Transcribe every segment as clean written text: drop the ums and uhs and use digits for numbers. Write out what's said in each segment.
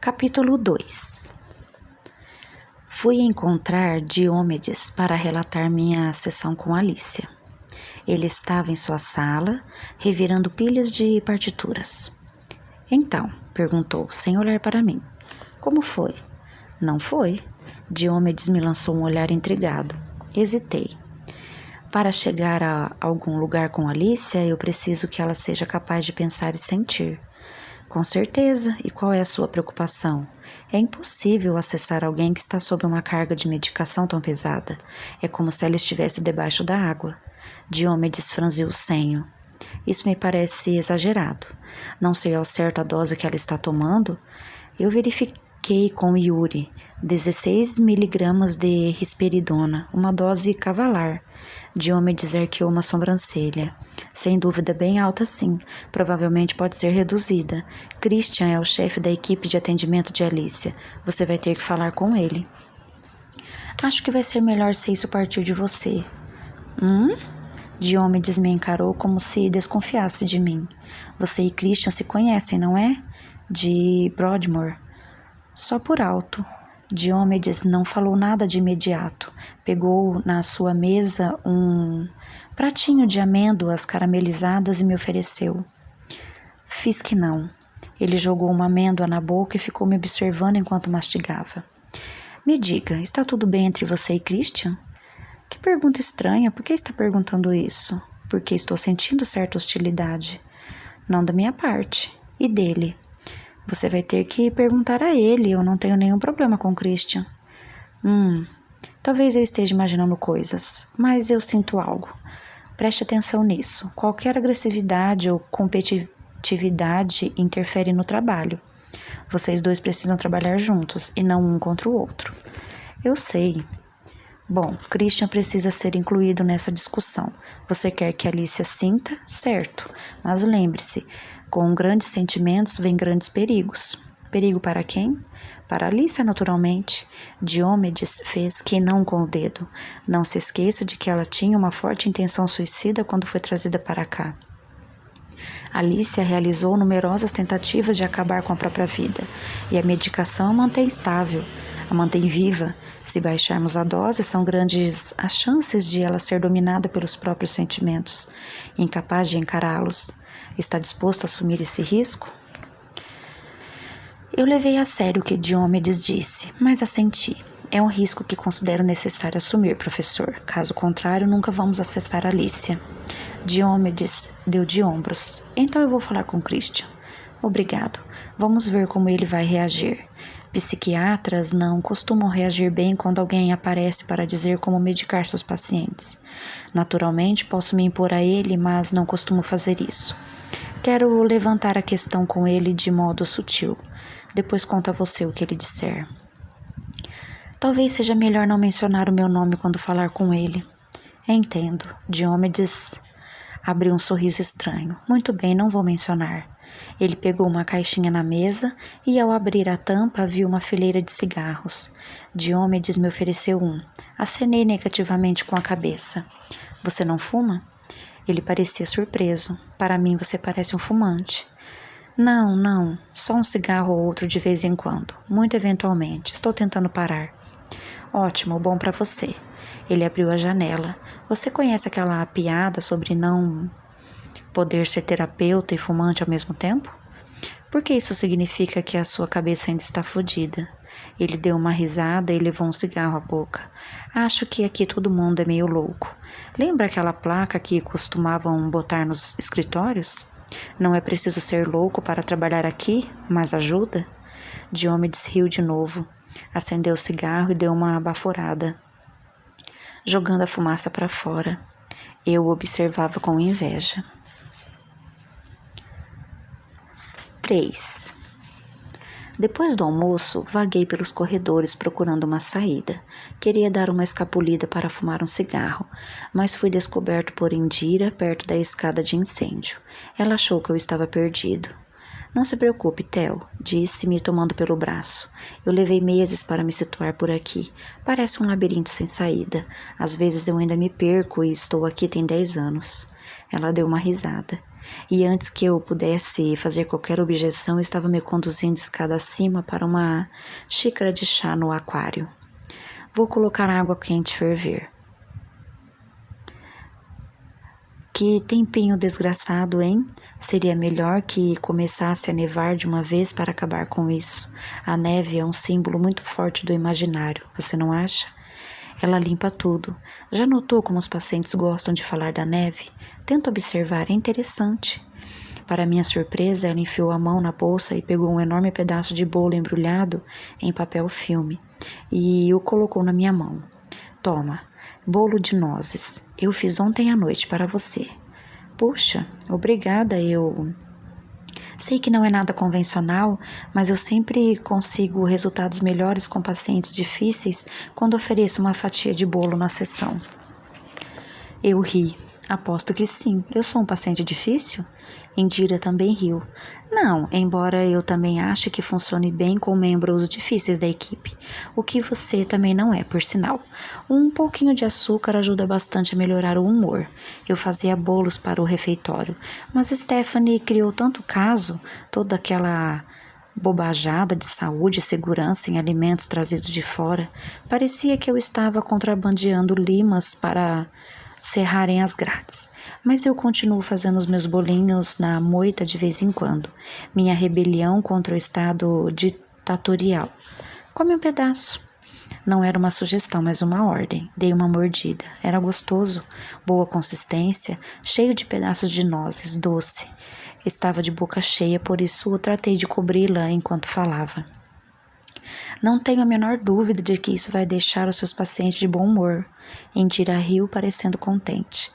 Capítulo 2. Fui encontrar Diomedes para relatar minha sessão com Alicia. Ele estava em sua sala, revirando pilhas de partituras. Então, perguntou, sem olhar para mim. Como foi? Não foi. Diomedes me lançou um olhar intrigado. Hesitei. Para chegar a algum lugar com Alicia, eu preciso que ela seja capaz de pensar e sentir. Com certeza. E qual é a sua preocupação? É impossível acessar alguém que está sob uma carga de medicação tão pesada. É como se ela estivesse debaixo da água. Diomedes franziu o senho. Isso me parece exagerado. Não sei ao certo a dose que ela está tomando. Eu verifiquei com Yuri. 16 miligramas de risperidona, uma dose cavalar. Diomedes ergueu uma sobrancelha. Sem dúvida bem alta sim, provavelmente pode ser reduzida. Christian é o chefe da equipe de atendimento de Alicia. Você vai ter que falar com ele. Acho que vai ser melhor se isso partir de você. Diomedes me encarou como se desconfiasse de mim. Você e Christian se conhecem, não é? De Broadmoor. Só por alto. Diomedes não falou nada de imediato. Pegou na sua mesa um pratinho de amêndoas caramelizadas e me ofereceu. Fiz que não. Ele jogou uma amêndoa na boca e ficou me observando enquanto mastigava. Me diga, está tudo bem entre você e Christian? Que pergunta estranha. Por que está perguntando isso? Porque estou sentindo certa hostilidade. Não da minha parte. E dele? Você vai ter que perguntar a ele. Eu não tenho nenhum problema com Christian. Talvez eu esteja imaginando coisas, mas eu sinto algo. Preste atenção nisso. Qualquer agressividade ou competitividade interfere no trabalho. Vocês dois precisam trabalhar juntos e não um contra o outro. Eu sei. Bom, Christian precisa ser incluído nessa discussão. Você quer que Alicia sinta? Certo. Mas lembre-se, com grandes sentimentos vem grandes perigos. Perigo para quem? Para Alicia, naturalmente. Diomedes fez que não com o dedo. Não se esqueça de que ela tinha uma forte intenção suicida quando foi trazida para cá. Alicia realizou numerosas tentativas de acabar com a própria vida. E a medicação a mantém estável, a mantém viva. Se baixarmos a dose, são grandes as chances de ela ser dominada pelos próprios sentimentos, incapaz de encará-los. Está disposto a assumir esse risco? Eu levei a sério o que Diomedes disse, mas assenti. É um risco que considero necessário assumir, professor. Caso contrário, nunca vamos acessar Alicia. Diomedes deu de ombros. Então eu vou falar com Christian. Obrigado. Vamos ver como ele vai reagir. Psiquiatras não costumam reagir bem quando alguém aparece para dizer como medicar seus pacientes. Naturalmente, posso me impor a ele, mas não costumo fazer isso. Quero levantar a questão com ele de modo sutil. Depois conto a você o que ele disser. Talvez seja melhor não mencionar o meu nome quando falar com ele. Entendo. Diomedes abriu um sorriso estranho. Muito bem, não vou mencionar. Ele pegou uma caixinha na mesa e, ao abrir a tampa, viu uma fileira de cigarros. Diomedes me ofereceu um. Acenei negativamente com a cabeça. Você não fuma? Ele parecia surpreso. Para mim, você parece um fumante. Não. Só um cigarro ou outro de vez em quando. Muito eventualmente. Estou tentando parar. Ótimo, bom para você. Ele abriu a janela. Você conhece aquela piada sobre não poder ser terapeuta e fumante ao mesmo tempo? Porque isso significa que a sua cabeça ainda está fodida. Ele deu uma risada e levou um cigarro à boca. Acho que aqui todo mundo é meio louco. Lembra aquela placa que costumavam botar nos escritórios? Não é preciso ser louco para trabalhar aqui, mas ajuda? Diomedes riu de novo. Acendeu o cigarro e deu uma baforada, jogando a fumaça para fora. Eu o observava com inveja. 3. Depois do almoço, vaguei pelos corredores procurando uma saída. Queria dar uma escapulida para fumar um cigarro, mas fui descoberto por Indira perto da escada de incêndio. Ela achou que eu estava perdido. Não se preocupe, Theo, disse-me tomando pelo braço. Eu levei meses para me situar por aqui. Parece um labirinto sem saída. Às vezes eu ainda me perco e estou aqui tem 10 anos. Ela deu uma risada. e antes que eu pudesse fazer qualquer objeção, estava me conduzindo escada acima para uma xícara de chá no aquário. Vou colocar água quente ferver. Que tempinho desgraçado, hein? Seria melhor que começasse a nevar de uma vez para acabar com isso. A neve é um símbolo muito forte do imaginário, você não acha? Ela limpa tudo. Já notou como os pacientes gostam de falar da neve? Tenta observar, é interessante. Para minha surpresa, ela enfiou a mão na bolsa e pegou um enorme pedaço de bolo embrulhado em papel filme e o colocou na minha mão. Toma, bolo de nozes. Eu fiz ontem à noite para você. Puxa, obrigada, eu... Sei que não é nada convencional, mas eu sempre consigo resultados melhores com pacientes difíceis quando ofereço uma fatia de bolo na sessão. Eu ri. Aposto que sim. Eu sou um paciente difícil? Indira também riu. Não, embora eu também ache que funcione bem com membros difíceis da equipe. O que você também não é, por sinal. Um pouquinho de açúcar ajuda bastante a melhorar o humor. Eu fazia bolos para o refeitório, mas Stephanie criou tanto caso, toda aquela bobajada de saúde e segurança em alimentos trazidos de fora. Parecia que eu estava contrabandeando limas para cerrarem as grades. Mas eu continuo fazendo os meus bolinhos na moita de vez em quando. Minha rebelião contra o Estado ditatorial. Come um pedaço. Não era uma sugestão, mas uma ordem. Dei uma mordida. Era gostoso, boa consistência, cheio de pedaços de nozes, doce. Estava de boca cheia, por isso tratei de cobri-la enquanto falava. Não tenho a menor dúvida de que isso vai deixar os seus pacientes de bom humor. Indira riu, parecendo contente.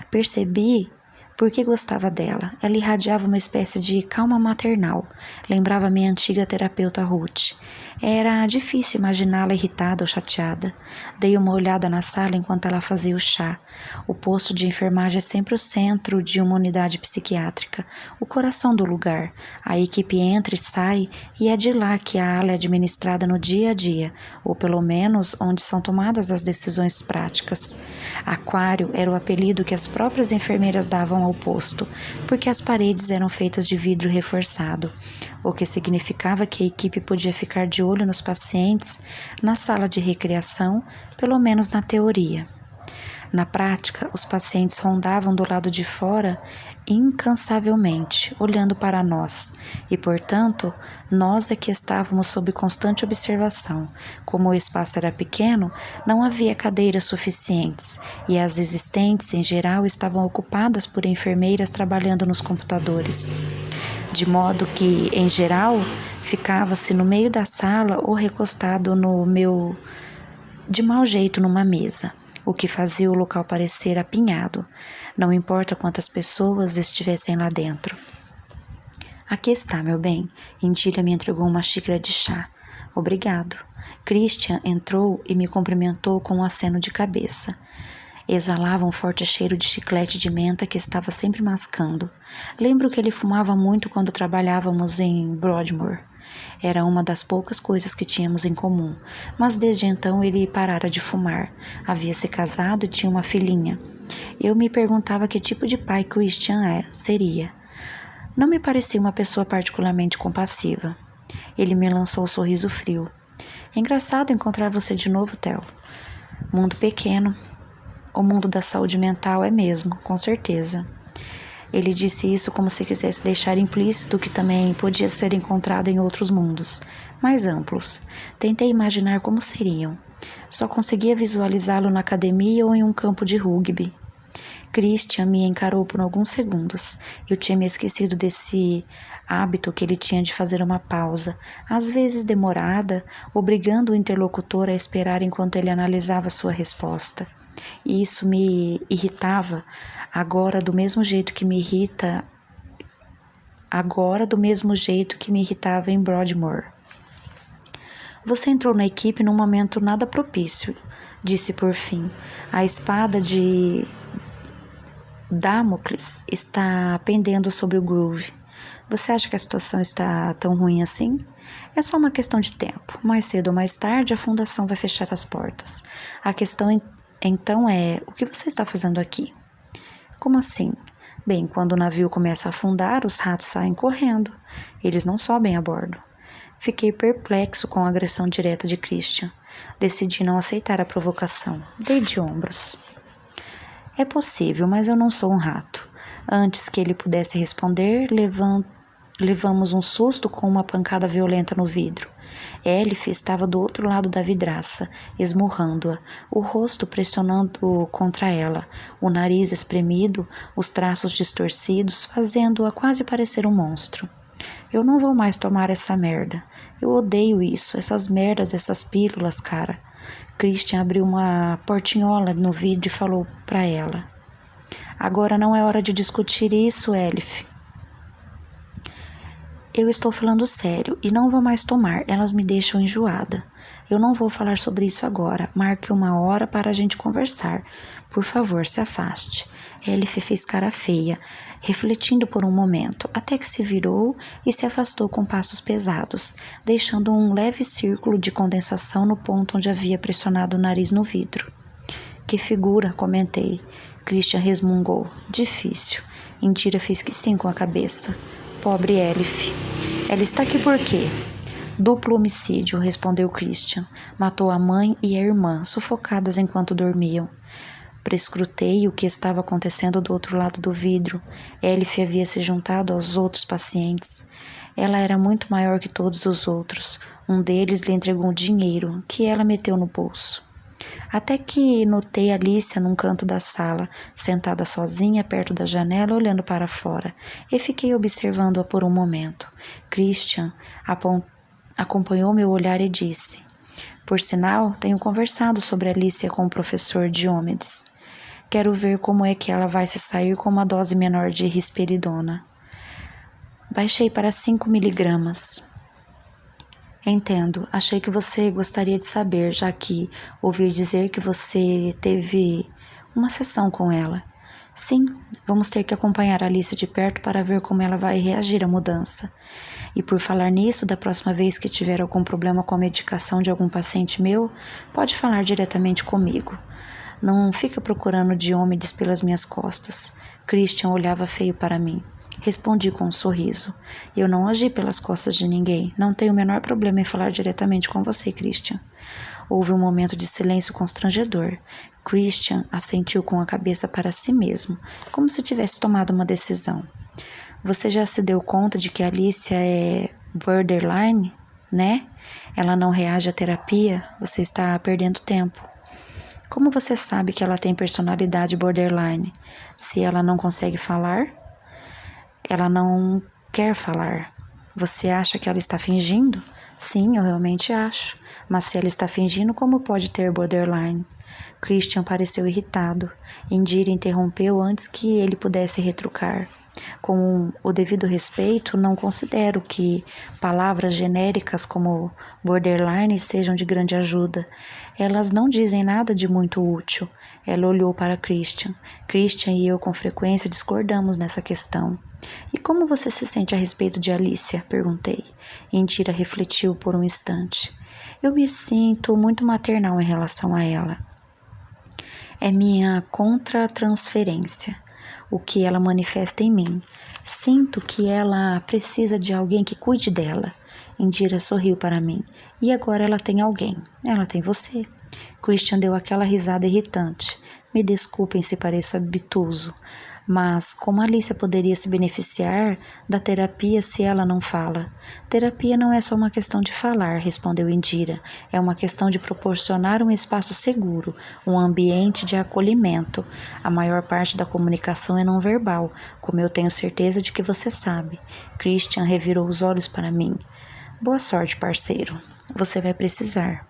Percebi por que gostava dela. Ela irradiava uma espécie de calma maternal. Lembrava minha antiga terapeuta Ruth. Era difícil imaginá-la irritada ou chateada. Dei uma olhada na sala enquanto ela fazia o chá. O posto de enfermagem é sempre o centro de uma unidade psiquiátrica, o coração do lugar. A equipe entra e sai e é de lá que a ala é administrada no dia a dia, ou pelo menos onde são tomadas as decisões práticas. Aquário era o apelido que as próprias enfermeiras davam ao posto, porque as paredes eram feitas de vidro reforçado, o que significava que a equipe podia ficar de olho nos pacientes na sala de recreação, pelo menos na teoria. Na prática, os pacientes rondavam do lado de fora incansavelmente, olhando para nós, e, portanto, nós é que estávamos sob constante observação. Como o espaço era pequeno, não havia cadeiras suficientes, e as existentes, em geral, estavam ocupadas por enfermeiras trabalhando nos computadores. De modo que, em geral, ficava-se no meio da sala ou recostado de mau jeito numa mesa, o que fazia o local parecer apinhado, não importa quantas pessoas estivessem lá dentro. Aqui está, meu bem. Indira me entregou uma xícara de chá. Obrigado. Christian entrou e me cumprimentou com um aceno de cabeça. Exalava um forte cheiro de chiclete de menta que estava sempre mascando. Lembro que ele fumava muito quando trabalhávamos em Broadmoor. Era uma das poucas coisas que tínhamos em comum, mas desde então ele parara de fumar. Havia se casado e tinha uma filhinha. Eu me perguntava que tipo de pai Christian seria. Não me parecia uma pessoa particularmente compassiva. Ele me lançou um sorriso frio. É engraçado encontrar você de novo, Theo. Mundo pequeno. O mundo da saúde mental é mesmo, com certeza. Ele disse isso como se quisesse deixar implícito que também podia ser encontrado em outros mundos, mais amplos. Tentei imaginar como seriam. Só conseguia visualizá-lo na academia ou em um campo de rugby. Christian me encarou por alguns segundos. Eu tinha me esquecido desse hábito que ele tinha de fazer uma pausa, às vezes demorada, obrigando o interlocutor a esperar enquanto ele analisava sua resposta. E isso me irritava agora do mesmo jeito que me irritava em Broadmoor. Você entrou na equipe num momento nada propício, disse por fim. A espada de Damocles está pendendo sobre o Groove. Você acha que a situação está tão ruim assim? É só uma questão de tempo. Mais cedo ou mais tarde, a fundação vai fechar as portas. A questão então é, o que você está fazendo aqui? Como assim? Bem, quando o navio começa a afundar, os ratos saem correndo. Eles não sobem a bordo. Fiquei perplexo com a agressão direta de Christian. Decidi não aceitar a provocação. Dei de ombros. É possível, mas eu não sou um rato. Antes que ele pudesse responder, levamos um susto com uma pancada violenta no vidro. Elif estava do outro lado da vidraça, esmurrando-a, o rosto pressionando contra ela, o nariz espremido, os traços distorcidos, fazendo-a quase parecer um monstro. Eu não vou mais tomar essa merda. Eu odeio isso, essas merdas, essas pílulas, cara. Christian abriu uma portinhola no vidro e falou para ela. Agora não é hora de discutir isso, Elif. Eu estou falando sério e não vou mais tomar, elas me deixam enjoada. Eu não vou falar sobre isso agora, marque uma hora para a gente conversar. Por favor, se afaste. Elif fez cara feia, refletindo por um momento, até que se virou e se afastou com passos pesados, deixando um leve círculo de condensação no ponto onde havia pressionado o nariz no vidro. Que figura, comentei. Christian resmungou. Difícil. Indira fez que sim com a cabeça. Pobre Elif. Ela está aqui por quê? Duplo homicídio, respondeu Christian. Matou a mãe e a irmã, sufocadas enquanto dormiam. Prescrutei o que estava acontecendo do outro lado do vidro. Elif havia se juntado aos outros pacientes. Ela era muito maior que todos os outros. Um deles lhe entregou um dinheiro, que ela meteu no bolso. Até que notei Alicia num canto da sala, sentada sozinha perto da janela, olhando para fora, e fiquei observando-a por um momento. Christian acompanhou meu olhar e disse: Por sinal, tenho conversado sobre Alicia com o professor Diomedes. Quero ver como é que ela vai se sair com uma dose menor de risperidona. Baixei para 5 miligramas. Entendo. Achei que você gostaria de saber, já que ouvi dizer que você teve uma sessão com ela. Sim, vamos ter que acompanhar a Alicia de perto para ver como ela vai reagir à mudança. E por falar nisso, da próxima vez que tiver algum problema com a medicação de algum paciente meu, pode falar diretamente comigo. Não fica procurando Diomedes pelas minhas costas. Christian olhava feio para mim. Respondi com um sorriso. Eu não agi pelas costas de ninguém. Não tenho o menor problema em falar diretamente com você, Christian. Houve um momento de silêncio constrangedor. Christian assentiu com a cabeça para si mesmo, como se tivesse tomado uma decisão. Você já se deu conta de que Alicia é borderline, né? Ela não reage à terapia. Você está perdendo tempo. Como você sabe que ela tem personalidade borderline? Se ela não consegue falar, ela não quer falar. Você acha que ela está fingindo? Sim, eu realmente acho. Mas se ela está fingindo, como pode ter borderline? Christian pareceu irritado. Indira interrompeu antes que ele pudesse retrucar. Com o devido respeito, não considero que palavras genéricas como borderline sejam de grande ajuda. Elas não dizem nada de muito útil. Ela olhou para Christian. Christian e eu com frequência discordamos nessa questão. E como você se sente a respeito de Alicia? Perguntei. Indira refletiu por um instante. Eu me sinto muito maternal em relação a ela. É minha contratransferência, o que ela manifesta em mim. Sinto que ela precisa de alguém que cuide dela. Indira sorriu para mim. E agora ela tem alguém. Ela tem você. Christian deu aquela risada irritante. Me desculpem se pareço obtuso, mas como Alicia poderia se beneficiar da terapia se ela não fala? Terapia não é só uma questão de falar, respondeu Indira. É uma questão de proporcionar um espaço seguro, um ambiente de acolhimento. A maior parte da comunicação é não verbal, como eu tenho certeza de que você sabe. Christian revirou os olhos para mim. Boa sorte, parceiro. Você vai precisar.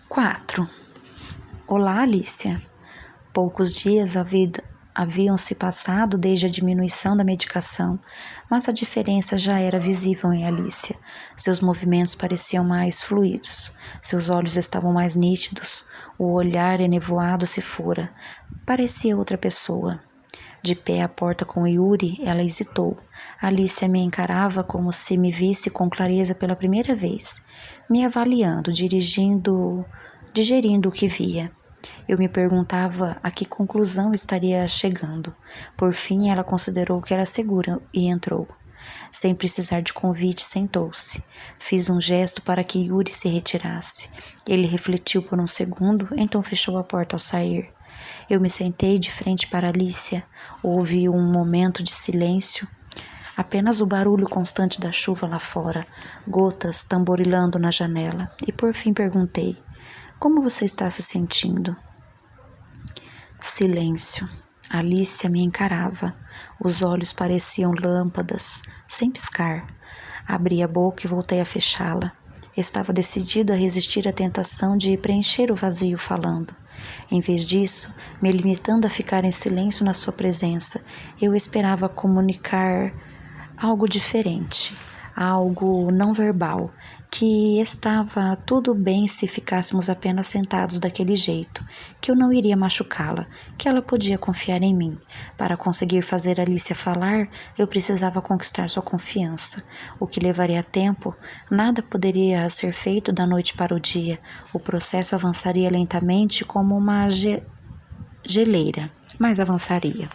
4. Olá, Alicia. Poucos dias haviam se passado desde a diminuição da medicação, mas a diferença já era visível em Alicia. Seus movimentos pareciam mais fluidos, seus olhos estavam mais nítidos, o olhar enevoado se fora. Parecia outra pessoa. De pé à porta com Yuri, ela hesitou. Alicia me encarava como se me visse com clareza pela primeira vez, me avaliando, digerindo o que via. Eu me perguntava a que conclusão estaria chegando. Por fim, ela considerou que era segura e entrou. Sem precisar de convite, sentou-se. Fiz um gesto para que Yuri se retirasse. Ele refletiu por um segundo, então fechou a porta ao sair. Eu me sentei de frente para Alicia. Houve um momento de silêncio. Apenas o barulho constante da chuva lá fora, gotas tamborilando na janela. E por fim perguntei: como você está se sentindo? Silêncio. Alicia me encarava. Os olhos pareciam lâmpadas, sem piscar. Abri a boca e voltei a fechá-la. Estava decidido a resistir à tentação de preencher o vazio falando. Em vez disso, me limitando a ficar em silêncio na sua presença, eu esperava comunicar algo diferente, algo não verbal, que estava tudo bem se ficássemos apenas sentados daquele jeito, que eu não iria machucá-la, que ela podia confiar em mim. Para conseguir fazer Alicia falar, eu precisava conquistar sua confiança, o que levaria tempo. Nada poderia ser feito da noite para o dia. O processo avançaria lentamente como uma geleira, mas avançaria.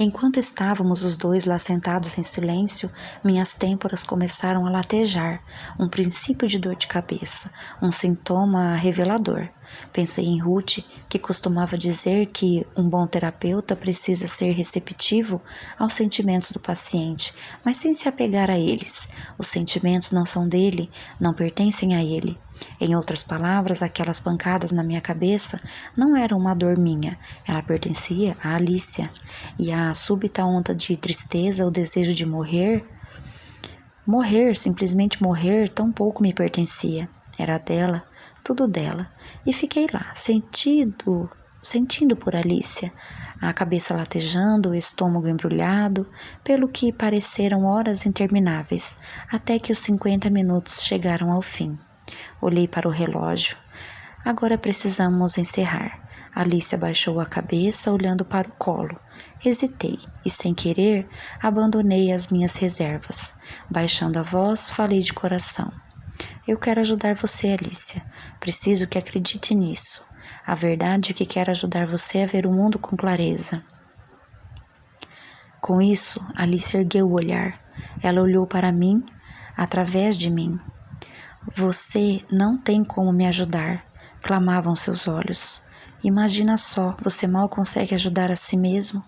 Enquanto estávamos os dois lá sentados em silêncio, minhas têmporas começaram a latejar, um princípio de dor de cabeça, um sintoma revelador. Pensei em Ruth, que costumava dizer que um bom terapeuta precisa ser receptivo aos sentimentos do paciente, mas sem se apegar a eles. Os sentimentos não são dele, não pertencem a ele. Em outras palavras, aquelas pancadas na minha cabeça não eram uma dor minha, ela pertencia a Alicia. E a súbita onda de tristeza, o desejo de morrer, simplesmente morrer, tampouco me pertencia. Era dela, tudo dela. E fiquei lá, sentindo por Alicia, a cabeça latejando, o estômago embrulhado, pelo que pareceram horas intermináveis, até que os 50 minutos chegaram ao fim. Olhei para o relógio. Agora precisamos encerrar. Alicia baixou a cabeça, olhando para o colo. Hesitei e, sem querer, abandonei as minhas reservas. Baixando a voz, falei de coração. Eu quero ajudar você, Alicia. Preciso que acredite nisso. A verdade é que quero ajudar você a ver o mundo com clareza. Com isso, Alicia ergueu o olhar. Ela olhou para mim, através de mim. Você não tem como me ajudar, clamavam seus olhos. Imagina só, você mal consegue ajudar a si mesmo.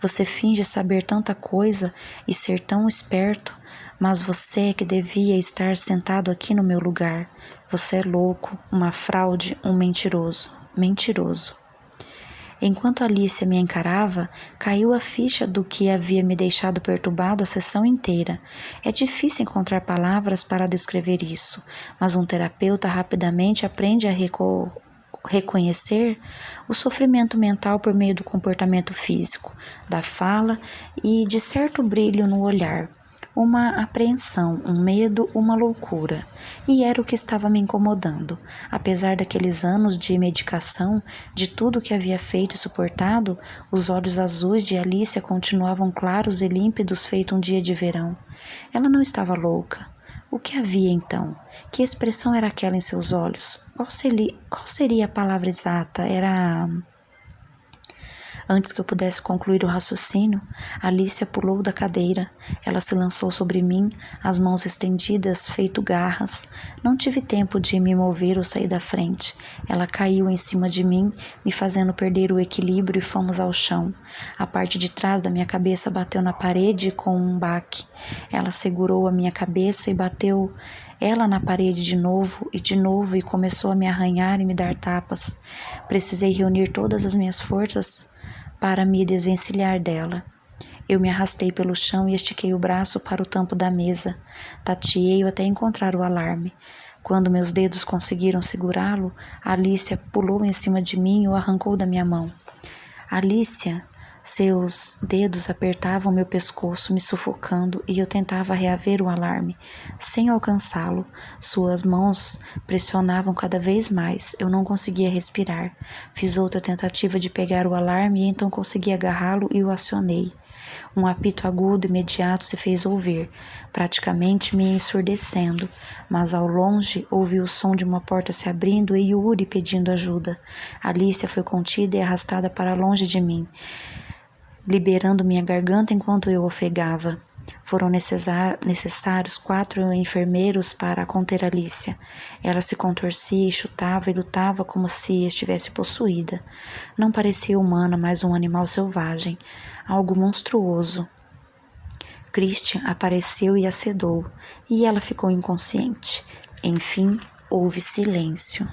Você finge saber tanta coisa e ser tão esperto, mas você é que devia estar sentado aqui no meu lugar. Você é louco, uma fraude, um mentiroso. Enquanto Alicia me encarava, caiu a ficha do que havia me deixado perturbado a sessão inteira. É difícil encontrar palavras para descrever isso, mas um terapeuta rapidamente aprende a reconhecer o sofrimento mental por meio do comportamento físico, da fala e de certo brilho no olhar. Uma apreensão, um medo, uma loucura. E era o que estava me incomodando. Apesar daqueles anos de medicação, de tudo que havia feito e suportado, os olhos azuis de Alicia continuavam claros e límpidos feito um dia de verão. Ela não estava louca. O que havia então? Que expressão era aquela em seus olhos? Qual seria a palavra exata? Era... Antes que eu pudesse concluir o raciocínio, Alicia pulou da cadeira. Ela se lançou sobre mim, as mãos estendidas, feito garras. Não tive tempo de me mover ou sair da frente. Ela caiu em cima de mim, me fazendo perder o equilíbrio e fomos ao chão. A parte de trás da minha cabeça bateu na parede com um baque. Ela segurou a minha cabeça e bateu ela na parede de novo e começou a me arranhar e me dar tapas. Precisei reunir todas as minhas forças para me desvencilhar dela. Eu me arrastei pelo chão e estiquei o braço para o tampo da mesa. Tateei-o até encontrar o alarme. Quando meus dedos conseguiram segurá-lo, Alicia pulou em cima de mim e o arrancou da minha mão. Alicia, seus dedos apertavam meu pescoço, me sufocando, e eu tentava reaver o alarme, sem alcançá-lo. Suas mãos pressionavam cada vez mais. Eu não conseguia respirar. Fiz outra tentativa de pegar o alarme e então consegui agarrá-lo e o acionei. Um apito agudo imediato se fez ouvir, praticamente me ensurdecendo, mas ao longe ouvi o som de uma porta se abrindo e Yuri pedindo ajuda. Alicia foi contida e arrastada para longe de mim, liberando minha garganta enquanto eu ofegava. Foram necessários 4 enfermeiros para conter Alicia. Ela se contorcia, chutava e lutava como se estivesse possuída. Não parecia humana, mas um animal selvagem, algo monstruoso. Christian apareceu e a sedou, e ela ficou inconsciente. Enfim, houve silêncio.